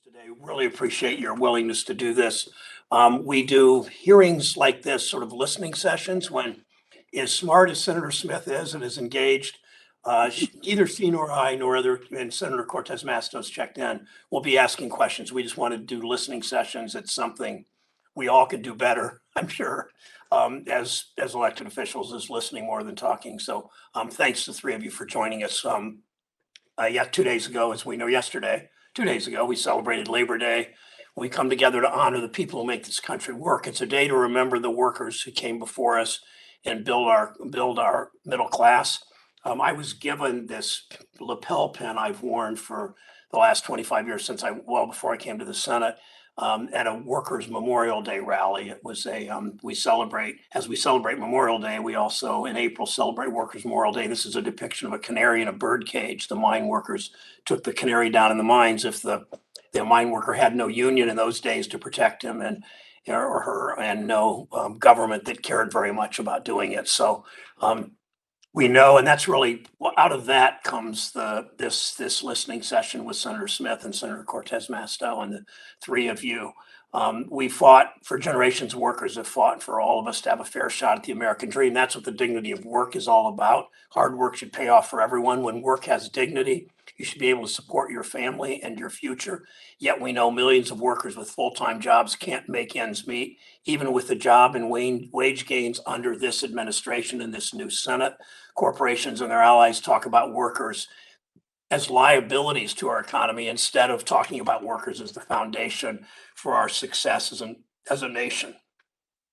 Today. Really appreciate your willingness to do this. We do hearings like this, sort of listening sessions, when as smart as Senator Smith is and is engaged, neither she nor I nor other, and Senator Cortez Masto checked in, will be asking questions. We just want to do listening sessions. It's something we all could do better, I'm sure, as elected officials, is listening more than talking. So thanks to the three of you for joining us. Yeah, 2 days ago, as we know yesterday, 2 days ago, we celebrated Labor Day. We come together to honor the people who make this country work. It's a day to remember the workers who came before us and build our middle class. I was given this lapel pin I've worn for the last 25 years well, before I came to the Senate, at a Workers' Memorial Day rally. It was as we celebrate Memorial Day, we also in April celebrate Workers' Memorial Day. This is a depiction of a canary in a bird cage. The mine workers took the canary down in the mines. If the mine worker had no union in those days to protect him or her, and no government that cared very much about doing it. So we know, and that's really, out of that comes this listening session with Senator Smith and Senator Cortez Masto and the three of you. We fought for generations. Workers have fought for all of us to have a fair shot at the American dream. That's what the dignity of work is all about. Hard work should pay off for everyone. When work has dignity, you should be able to support your family and your future. Yet we know millions of workers with full-time jobs can't make ends meet, even with the job and wage gains under this administration and this new Senate. Corporations and their allies talk about workers as liabilities to our economy instead of talking about workers as the foundation for our success as a nation.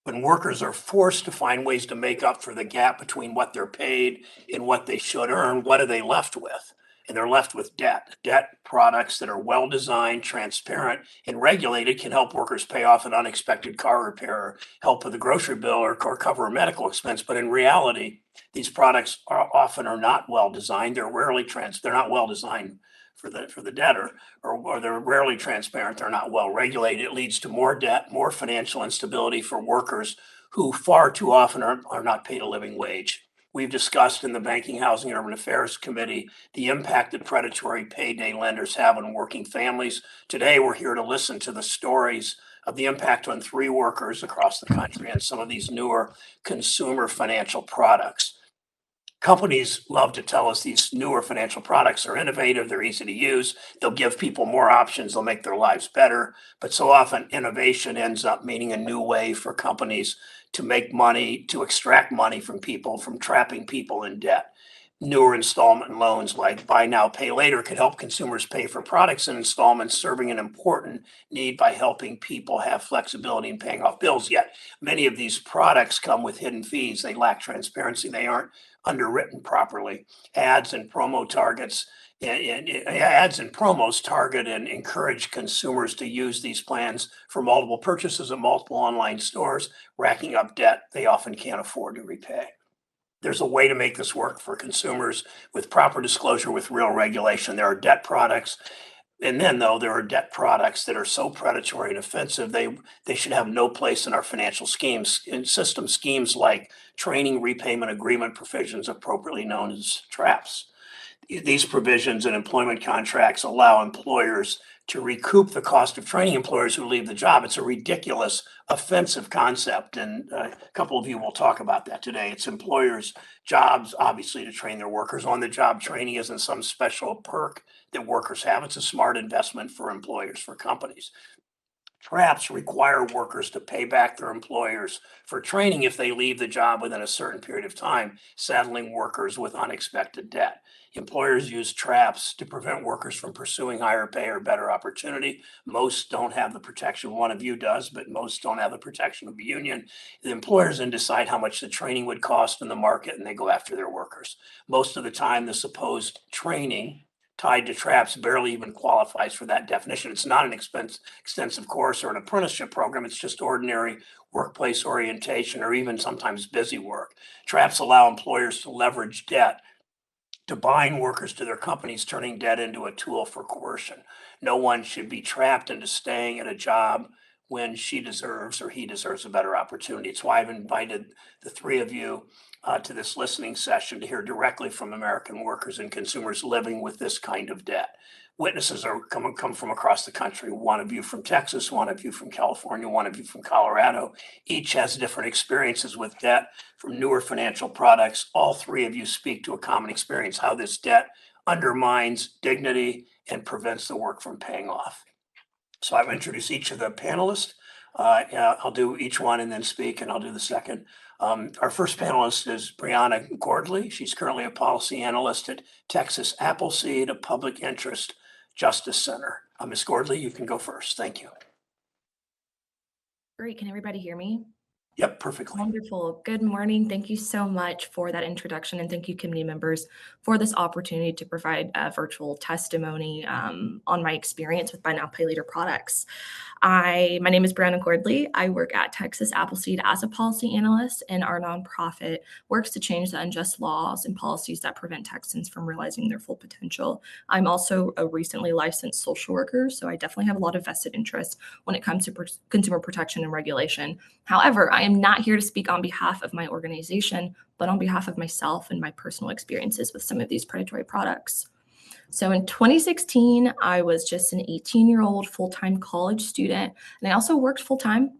When workers are forced to find ways to make up for the gap between what they're paid and what they should earn, what are they left with? And they're left with debt products that are well designed, transparent, and regulated can help workers pay off an unexpected car repair, or help with a grocery bill, or cover a medical expense. But in reality, these products often not well designed. They're not well designed for the debtor, or they're rarely transparent. They're not well regulated. It leads to more debt, more financial instability for workers who far too often are not paid a living wage. We've discussed in the Banking, Housing, and Urban Affairs Committee the impact that predatory payday lenders have on working families. Today, we're here to listen to the stories of the impact on three workers across the country and some of these newer consumer financial products. Companies love to tell us these newer financial products are innovative, they're easy to use, they'll give people more options, they'll make their lives better. But so often, innovation ends up meaning a new way for companies to make money, to extract money from people, from trapping people in debt. Newer installment loans like buy now, pay later could help consumers pay for products in installments, serving an important need by helping people have flexibility in paying off bills. Yet many of these products come with hidden fees. They lack transparency. They aren't underwritten properly. Ads and promos target and encourage consumers to use these plans for multiple purchases at multiple online stores, racking up debt they often can't afford to repay. There's a way to make this work for consumers with proper disclosure, with real regulation. There are debt products. And then, though, there are debt products that are so predatory and offensive, they should have no place in our financial schemes and system. Schemes like training repayment agreement provisions, appropriately known as traps. These provisions in employment contracts allow employers to recoup the cost of training employers who leave the job. It's a ridiculous, offensive concept, and a couple of you will talk about that today. It's employers' jobs, obviously, to train their workers. On-the-job training isn't some special perk that workers have. It's a smart investment for employers, for companies. Traps require workers to pay back their employers for training if they leave the job within a certain period of time, saddling workers with unexpected debt. Employers use traps to prevent workers from pursuing higher pay or better opportunity. Most don't have the protection. One of you does, but most don't have the protection of a union. The employers then decide how much the training would cost in the market, and they go after their workers. Most of the time, the supposed training tied to traps barely even qualifies for that definition. It's not an extensive course or an apprenticeship program. It's just ordinary workplace orientation, or even sometimes busy work. Traps allow employers to leverage debt to bind workers to their companies, turning debt into a tool for coercion. No one should be trapped into staying at a job when she deserves or he deserves a better opportunity. It's why I've invited the three of you to this listening session to hear directly from American workers and consumers living with this kind of debt. Witnesses are come from across the country. One of you from Texas, one of you from California, one of you from Colorado. Each has different experiences with debt from newer financial products. All three of you speak to a common experience, how this debt undermines dignity and prevents the work from paying off. So I've introduced each of the panelists. I'll do each one and then speak, and I'll do the second. Our first panelist is Brianna Gordley. She's currently a policy analyst at Texas Appleseed, a public interest justice center. Ms. Gordley, you can go first. Thank you. Great. Can everybody hear me? Yep, perfectly. Wonderful. Good morning. Thank you so much for that introduction, and thank you, committee members, for this opportunity to provide a virtual testimony on my experience with Buy Now, Pay Later products. My name is Brianna Gordley. I work at Texas Appleseed as a policy analyst, and our nonprofit works to change the unjust laws and policies that prevent Texans from realizing their full potential. I'm also a recently licensed social worker, so I definitely have a lot of vested interest when it comes to consumer protection and regulation. However, I am not here to speak on behalf of my organization, but on behalf of myself and my personal experiences with some of these predatory products. So in 2016, I was just an 18-year-old full-time college student, and I also worked full-time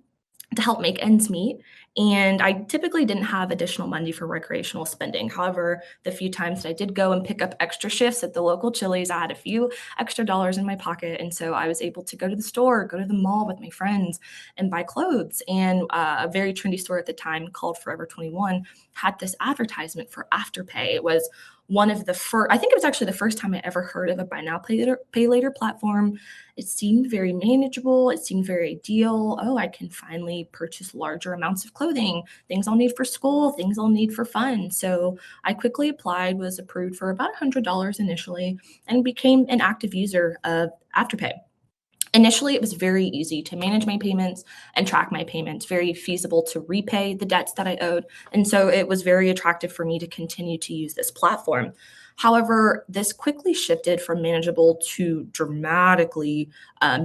to help make ends meet. And I typically didn't have additional money for recreational spending. However, the few times that I did go and pick up extra shifts at the local Chili's, I had a few extra dollars in my pocket. And so I was able to go to the store, go to the mall with my friends and buy clothes. And a very trendy store at the time called Forever 21 had this advertisement for Afterpay. It was one of the first, I think it was actually the first time I ever heard of a buy now, pay later platform. It seemed very manageable. It seemed very ideal. Oh, I can finally purchase larger amounts of clothing, things I'll need for school, things I'll need for fun. So I quickly applied, was approved for about $100 initially, and became an active user of Afterpay. Initially, it was very easy to manage my payments and track my payments, very feasible to repay the debts that I owed. And so it was very attractive for me to continue to use this platform. However, this quickly shifted from manageable to dramatically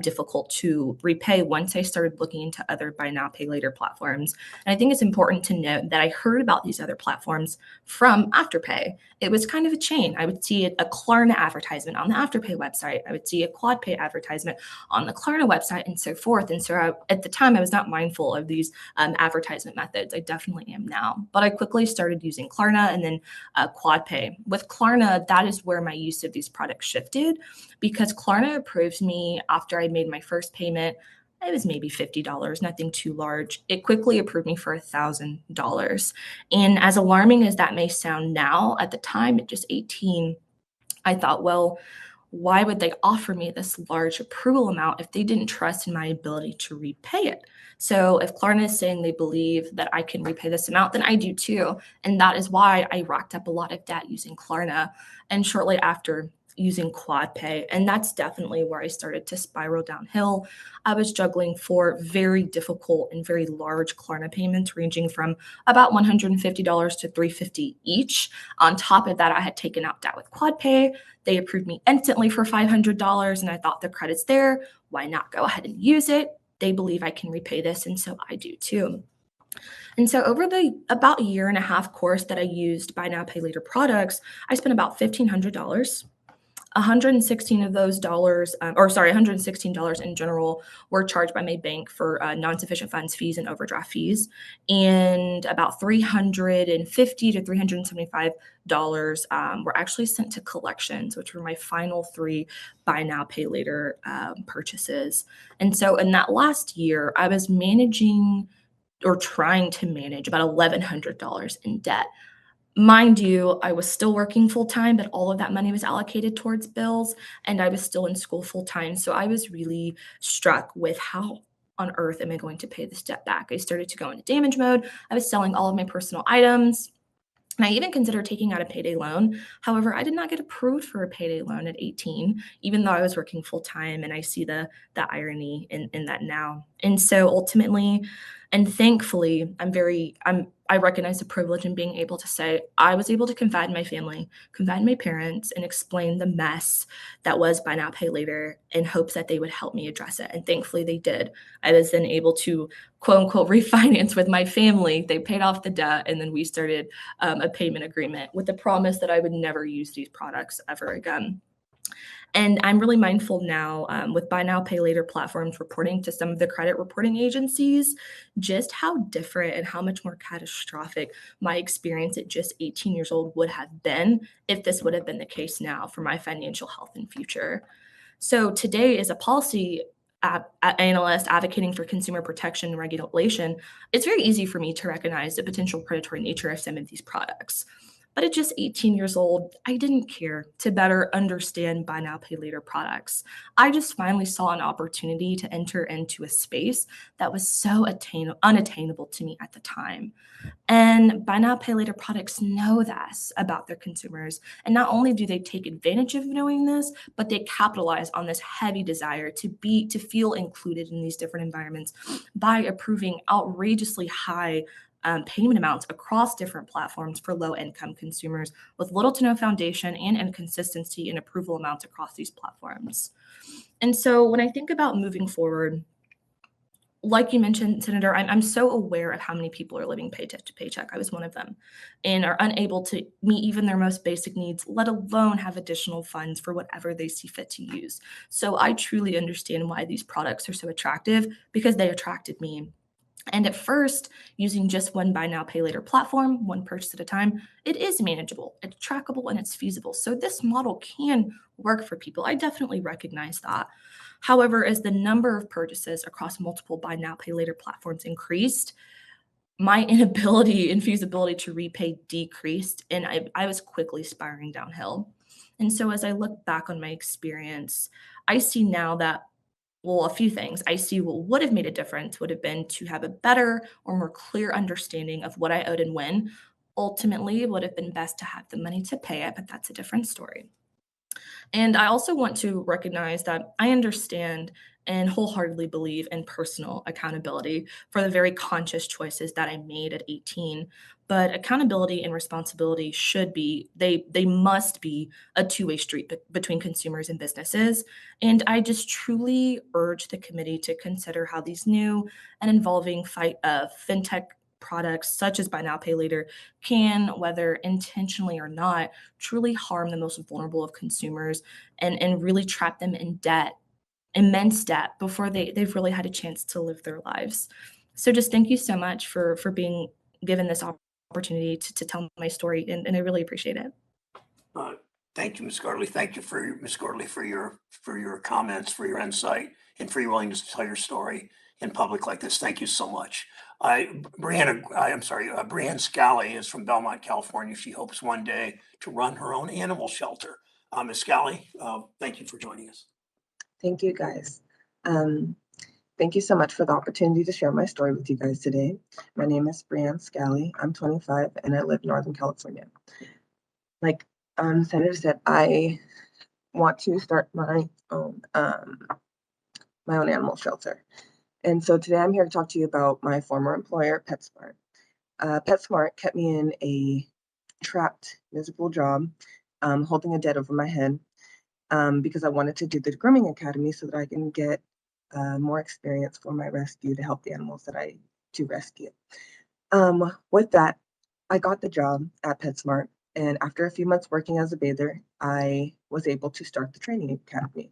difficult to repay once I started looking into other buy now, pay later platforms. And I think it's important to note that I heard about these other platforms from Afterpay. It was kind of a chain. I would see a Klarna advertisement on the Afterpay website. I would see a QuadPay advertisement on the Klarna website, and so forth. And so at the time, I was not mindful of these advertisement methods. I definitely am now. But I quickly started using Klarna and then QuadPay. With Klarna, that is where my use of these products shifted, because Klarna approves me after I made my first payment. It was maybe $50, nothing too large. It quickly approved me for $1,000. And as alarming as that may sound now, at the time at just 18, I thought, well, why would they offer me this large approval amount if they didn't trust in my ability to repay it? So if Klarna is saying they believe that I can repay this amount, then I do too. And that is why I racked up a lot of debt using Klarna, and shortly after using QuadPay. And that's definitely where I started to spiral downhill. I was juggling 4 very difficult and very large Klarna payments, ranging from about $150 to $350 each. On top of that, I had taken out debt with QuadPay. They approved me instantly for $500, and I thought the credit's there. Why not go ahead and use it? They believe I can repay this, and so I do too. And so over the about year and a half course that I used Buy Now, Pay Later products, I spent about $1,500. 116 of those dollars, $116 in general were charged by my bank for non-sufficient funds fees and overdraft fees, and about $350 to $375 were actually sent to collections, which were my final 3 buy now, pay later purchases. And so in that last year, I was managing or trying to manage about $1,100 in debt. Mind you, I was still working full time, but all of that money was allocated towards bills, and I was still in school full time. So I was really struck with how on earth am I going to pay this debt back? I started to go into damage mode. I was selling all of my personal items. And I even considered taking out a payday loan. However, I did not get approved for a payday loan at 18, even though I was working full time. And I see the irony in that now. And so ultimately and thankfully, I recognize the privilege in being able to say I was able to confide in my family, confide in my parents, and explain the mess that was buy now, pay later in hopes that they would help me address it. And thankfully they did. I was then able to quote unquote refinance with my family. They paid off the debt and then we started a payment agreement with the promise that I would never use these products ever again. And I'm really mindful now with buy now, pay later platforms reporting to some of the credit reporting agencies, just how different and how much more catastrophic my experience at just 18 years old would have been if this would have been the case now for my financial health and future. So today, as a policy analyst advocating for consumer protection and regulation, it's very easy for me to recognize the potential predatory nature of some of these products. But at just 18 years old, I didn't care to better understand buy now, pay later products. I just finally saw an opportunity to enter into a space that was so unattainable to me at the time. And buy now, pay later products know this about their consumers. And not only do they take advantage of knowing this, but they capitalize on this heavy desire to feel included in these different environments by approving outrageously high payment amounts across different platforms for low income consumers with little to no foundation and inconsistency in approval amounts across these platforms. And so when I think about moving forward, like you mentioned, Senator, I'm so aware of how many people are living paycheck to paycheck. I was one of them and are unable to meet even their most basic needs, let alone have additional funds for whatever they see fit to use. So I truly understand why these products are so attractive because they attracted me. And at first, using just one buy now, pay later platform, one purchase at a time, it is manageable, it's trackable, and it's feasible. So this model can work for people. I definitely recognize that. However, as the number of purchases across multiple buy now, pay later platforms increased, my inability and feasibility to repay decreased, and I was quickly spiraling downhill. And so as I look back on my experience, I see now that well, a few things. I see what would have made a difference would have been to have a better or more clear understanding of what I owed and when. Ultimately, it would have been best to have the money to pay it, but that's a different story. And I also want to recognize that I understand and wholeheartedly believe in personal accountability for the very conscious choices that I made at 18. But accountability and responsibility should be, they must be a two-way street between consumers and businesses. And I just truly urge the committee to consider how these new and evolving fintech products such as buy now pay later can, whether intentionally or not, truly harm the most vulnerable of consumers and really trap them in debt, immense debt, before they've really had a chance to live their lives. So just thank you so much for being given this opportunity to tell my story, and I really appreciate it. Uh, Thank you, Ms. Gardley. Thank you for, Ms. Gardley, for your comments, for your insight, and for your willingness to tell your story in public like this. Thank you so much. Brianne Scally is from Belmont, California. She hopes one day to run her own animal shelter. Ms. Scally, thank you for joining us. Thank you, guys. Um, Thank you so much for the opportunity to share my story with you guys today. My name is Brianne Scally. I'm 25 and I live in Northern California. Like Senator said, I want to start my own animal shelter. And so today I'm here to talk to you about my former employer, PetSmart. PetSmart kept me in a trapped, miserable job, holding a debt over my head, because I wanted to do the grooming academy so that I can get more experience for my rescue to help the animals that I do rescue. With that, I got the job at PetSmart, and after a few months working as a bather, I was able to start the training academy.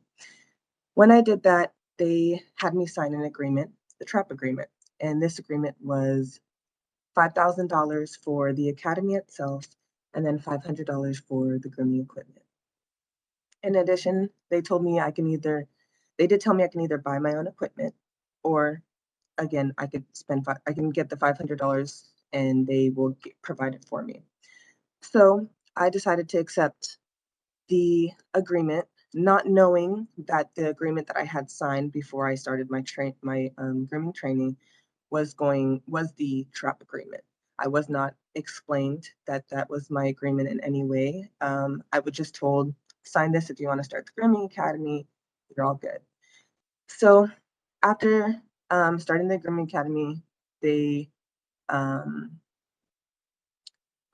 When I did that, they had me sign an agreement, the TRAP agreement, and this agreement was $5,000 for the academy itself, and then $500 for the grooming equipment. In addition, they did tell me I can either buy my own equipment, or again, I can get the $500 and they will provide it for me. So I decided to accept the agreement, not knowing that the agreement that I had signed before I started my grooming training was the TRAP agreement. I was not explained that that was my agreement in any way. I was just told, sign this if you want to start the grooming academy, you're all good. So after starting the grooming academy, they um,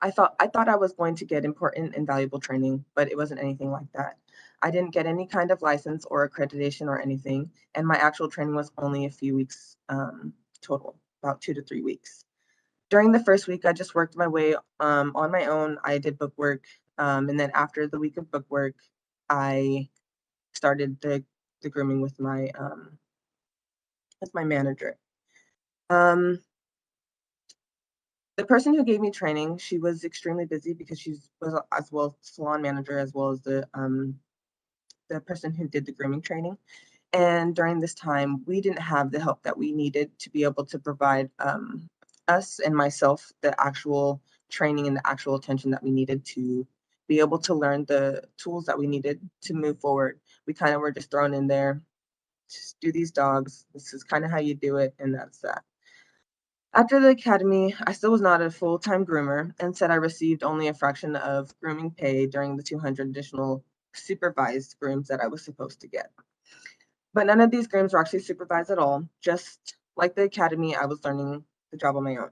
I thought I was going to get important and valuable training, but it wasn't anything like that. I didn't get any kind of license or accreditation or anything, and my actual training was only a few weeks total, about 2 to 3 weeks. During the first week, I just worked my way on my own. I did book work, and then after the week of book work, I started the grooming with my manager. Um, the person who gave me training, she was extremely busy because was as well salon manager as well as the person who did the grooming training. And during this time, we didn't have the help that we needed to be able to provide us and myself the actual training and the actual attention that we needed to be able to learn the tools that we needed to move forward. We kind of were just thrown in there, just do these dogs. This is kind of how you do it, and that's that. After the academy, I still was not a full-time groomer and said I received only a fraction of grooming pay during the 200 additional supervised grooms that I was supposed to get. But none of these grooms were actually supervised at all. Just like the academy, I was learning the job on my own.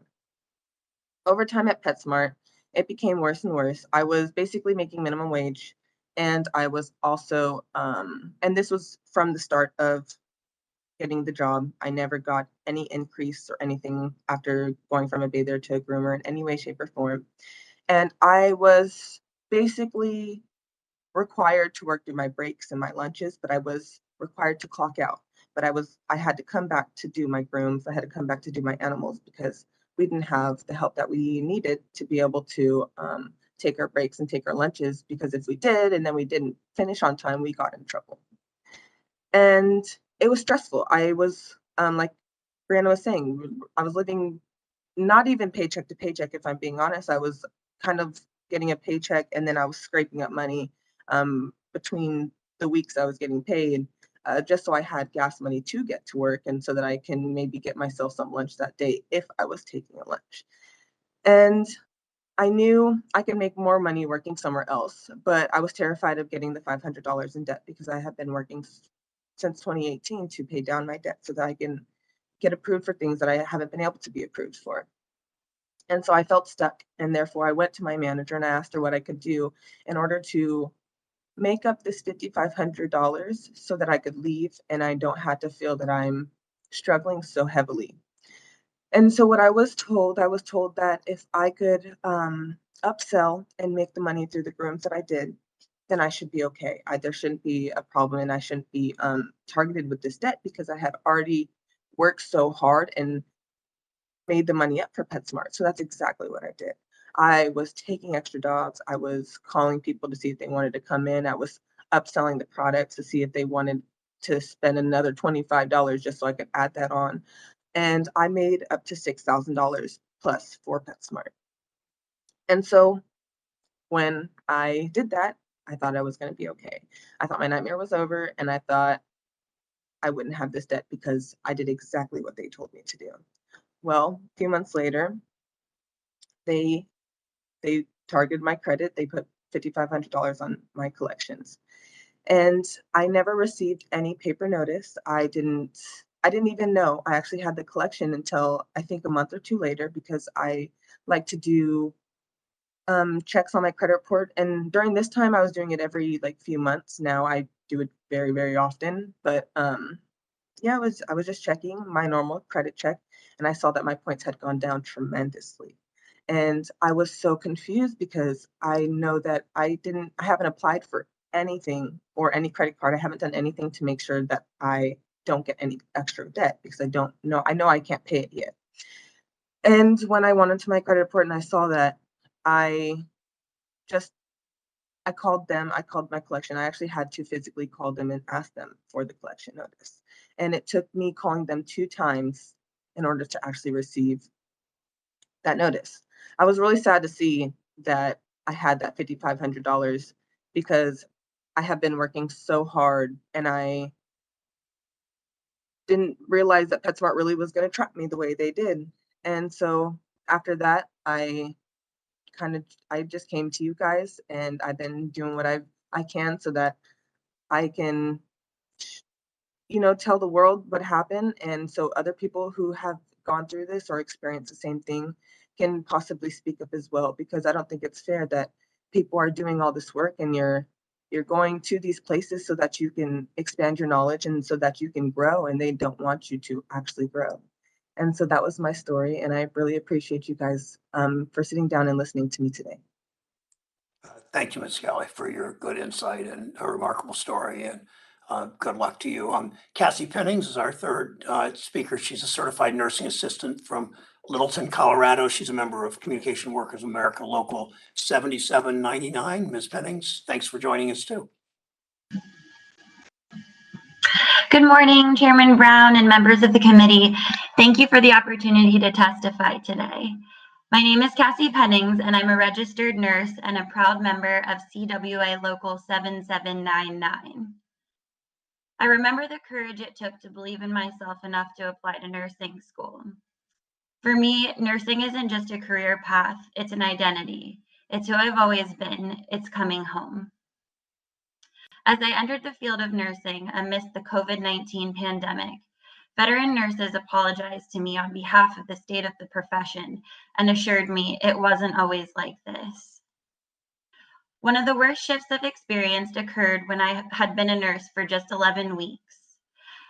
Over time at PetSmart, it became worse and worse. I was basically making minimum wage, and I was also, and this was from the start of getting the job. I never got any increase or anything after going from a bather to a groomer in any way, shape, or form. And I was basically required to work through my breaks and my lunches, but I was required to clock out. But I had to come back to do my grooms. I had to come back to do my animals because we didn't have the help that we needed to be able to take our breaks and take our lunches. Because if we did and then we didn't finish on time, we got in trouble. And it was stressful. I was like Brianna was saying, I was living not even paycheck to paycheck, if I'm being honest. I was kind of getting a paycheck and then I was scraping up money between the weeks I was getting paid, just so I had gas money to get to work and so that I can maybe get myself some lunch that day if I was taking a lunch. And I knew I could make more money working somewhere else, but I was terrified of getting the $500 in debt because I have been working since 2018 to pay down my debt so that I can get approved for things that I haven't been able to be approved for. And so I felt stuck, and therefore I went to my manager and I asked her what I could do in order to make up this $5,500 so that I could leave and I don't have to feel that I'm struggling so heavily. And so what I was told that if I could upsell and make the money through the grooms that I did, then I should be okay. There shouldn't be a problem and I shouldn't be targeted with this debt because I had already worked so hard and made the money up for PetSmart. So that's exactly what I did. I was taking extra dogs. I was calling people to see if they wanted to come in. I was upselling the products to see if they wanted to spend another $25 just so I could add that on. And I made up to $6,000 plus for PetSmart. And so when I did that, I thought I was going to be okay. I thought my nightmare was over and I thought I wouldn't have this debt because I did exactly what they told me to do. Well, a few months later, they they targeted my credit. They put $5,500 on my collections. And I never received any paper notice. I didn't even know I actually had the collection until I think a month or two later because I like to do checks on my credit report. And during this time I was doing it every like few months. Now I do it very, very often. But yeah, I was just checking my normal credit check and I saw that my points had gone down tremendously. And I was so confused because I know that I haven't applied for anything or any credit card. I haven't done anything to make sure that I don't get any extra debt because I know I can't pay it yet. And when I went into my credit report and I saw that, I just I called them, I called my collection. I actually had to physically call them and ask them for the collection notice. And it took me calling them 2 times in order to actually receive that notice. I was really sad to see that I had that $5,500 because I have been working so hard and I didn't realize that PetSmart really was going to trap me the way they did. And so after that, I just came to you guys and I've been doing what I can so that I can tell the world what happened. And so other people who have gone through this or experienced the same thing can possibly speak up as well, because I don't think it's fair that people are doing all this work and you're going to these places so that you can expand your knowledge and so that you can grow, and they don't want you to actually grow. And so that was my story, and I really appreciate you guys for sitting down and listening to me today. Thank you, Ms. Kelly, for your good insight and a remarkable story, and good luck to you. Cassie Pennings is our third speaker. She's a certified nursing assistant from Littleton, Colorado. She's a member of Communication Workers of America Local 7799. Ms. Pennings, thanks for joining us too. Good morning, Chairman Brown and members of the committee. Thank you for the opportunity to testify today. My name is Cassie Pennings, and I'm a registered nurse and a proud member of CWA Local 7799. I remember the courage it took to believe in myself enough to apply to nursing school. For me, nursing isn't just a career path, it's an identity. It's who I've always been. It's coming home. As I entered the field of nursing amidst the COVID-19 pandemic, veteran nurses apologized to me on behalf of the state of the profession and assured me it wasn't always like this. One of the worst shifts I've experienced occurred when I had been a nurse for just 11 weeks.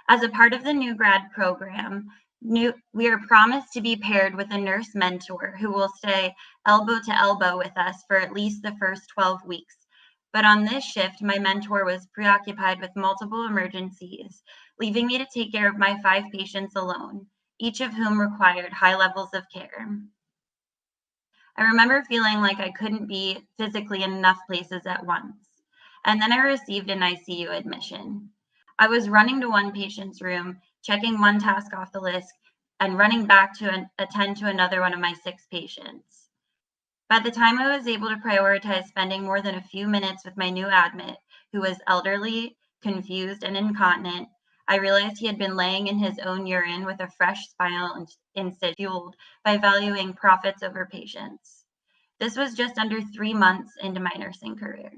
As a part of the new grad program, we are promised to be paired with a nurse mentor who will stay elbow to elbow with us for at least the first 12 weeks. But on this shift, my mentor was preoccupied with multiple emergencies, leaving me to take care of my 5 patients alone, each of whom required high levels of care. I remember feeling like I couldn't be physically in enough places at once. And then I received an ICU admission. I was running to one patient's room, checking one task off the list, and running back to attend to another one of my 6 patients. By the time I was able to prioritize spending more than a few minutes with my new admit, who was elderly, confused, and incontinent, I realized he had been laying in his own urine with a fresh spinal incision fueled by valuing profits over patients. This was just under 3 months into my nursing career.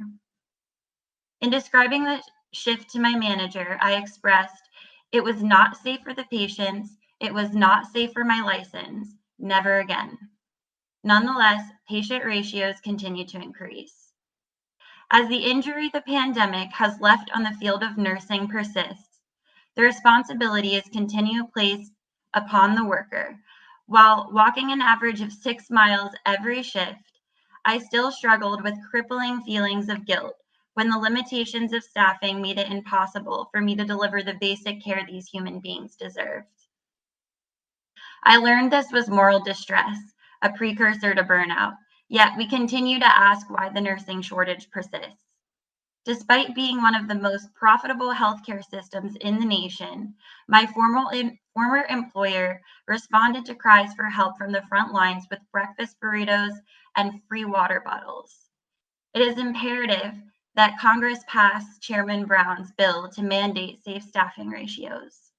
In describing the shift to my manager, I expressed, it was not safe for the patients, it was not safe for my license, never again. Nonetheless, patient ratios continue to increase. As the injury the pandemic has left on the field of nursing persists, the responsibility is continually placed upon the worker. While walking an average of 6 miles every shift, I still struggled with crippling feelings of guilt when the limitations of staffing made it impossible for me to deliver the basic care these human beings deserved. I learned this was moral distress, a precursor to burnout, yet we continue to ask why the nursing shortage persists. Despite being one of the most profitable healthcare systems in the nation, my former employer responded to cries for help from the front lines with breakfast burritos and free water bottles. It is imperative that Congress pass Chairman Brown's bill to mandate safe staffing ratios.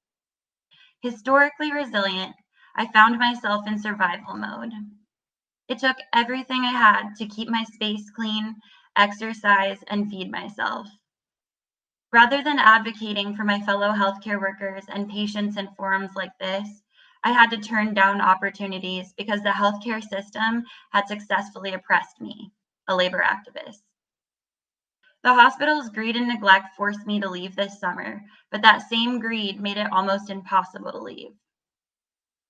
Historically resilient, I found myself in survival mode. It took everything I had to keep my space clean, exercise, and feed myself. Rather than advocating for my fellow healthcare workers and patients in forums like this, I had to turn down opportunities because the healthcare system had successfully oppressed me, a labor activist. The hospital's greed and neglect forced me to leave this summer, but that same greed made it almost impossible to leave.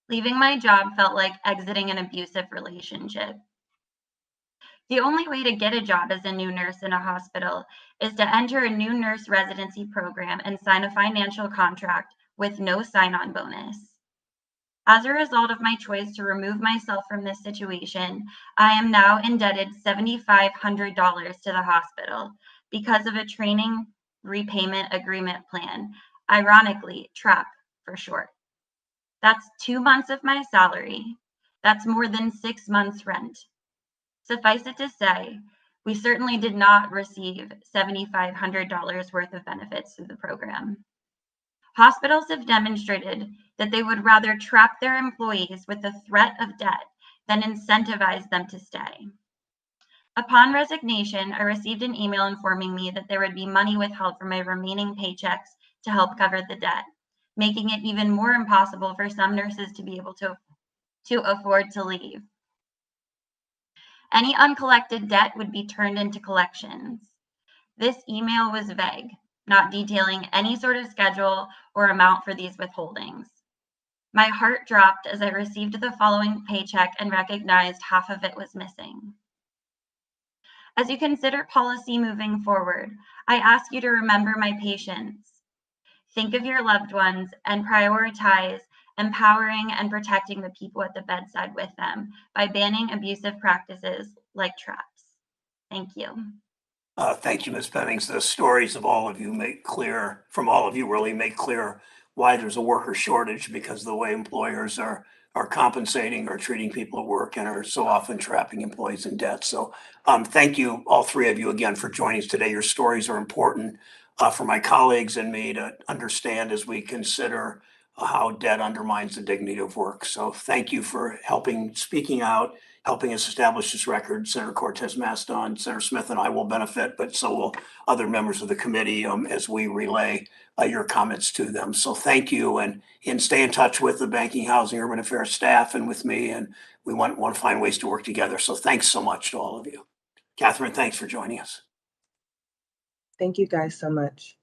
Leaving my job felt like exiting an abusive relationship. The only way to get a job as a new nurse in a hospital is to enter a new nurse residency program and sign a financial contract with no sign-on bonus. As a result of my choice to remove myself from this situation, I am now indebted $7,500 to the hospital because of a training repayment agreement plan, ironically, TRAP for short. That's 2 months of my salary. That's more than 6 months' rent. Suffice it to say, we certainly did not receive $7,500 worth of benefits through the program. Hospitals have demonstrated that they would rather trap their employees with the threat of debt than incentivize them to stay. Upon resignation, I received an email informing me that there would be money withheld from my remaining paychecks to help cover the debt, making it even more impossible for some nurses to be able to afford to leave. Any uncollected debt would be turned into collections. This email was vague, not detailing any sort of schedule or amount for these withholdings. My heart dropped as I received the following paycheck and recognized half of it was missing. As you consider policy moving forward, I ask you to remember my patients. Think of your loved ones and prioritize empowering and protecting the people at the bedside with them by banning abusive practices like traps. Thank you. Thank you, Ms. Pennings. The stories of all of you from all of you really make clear why there's a worker shortage, because the way employers are compensating or treating people at work and are so often trapping employees in debt. So thank you, all three of you, again, for joining us today. Your stories are important for my colleagues and me to understand as we consider how debt undermines the dignity of work. So thank you for speaking out, helping us establish this record. Senator Cortez Masto, Senator Smith and I will benefit, but so will other members of the committee as we relay your comments to them. So thank you, and stay in touch with the Banking, Housing, Urban Affairs staff and with me, and we want to find ways to work together. So thanks so much to all of you. Catherine, thanks for joining us. Thank you guys so much.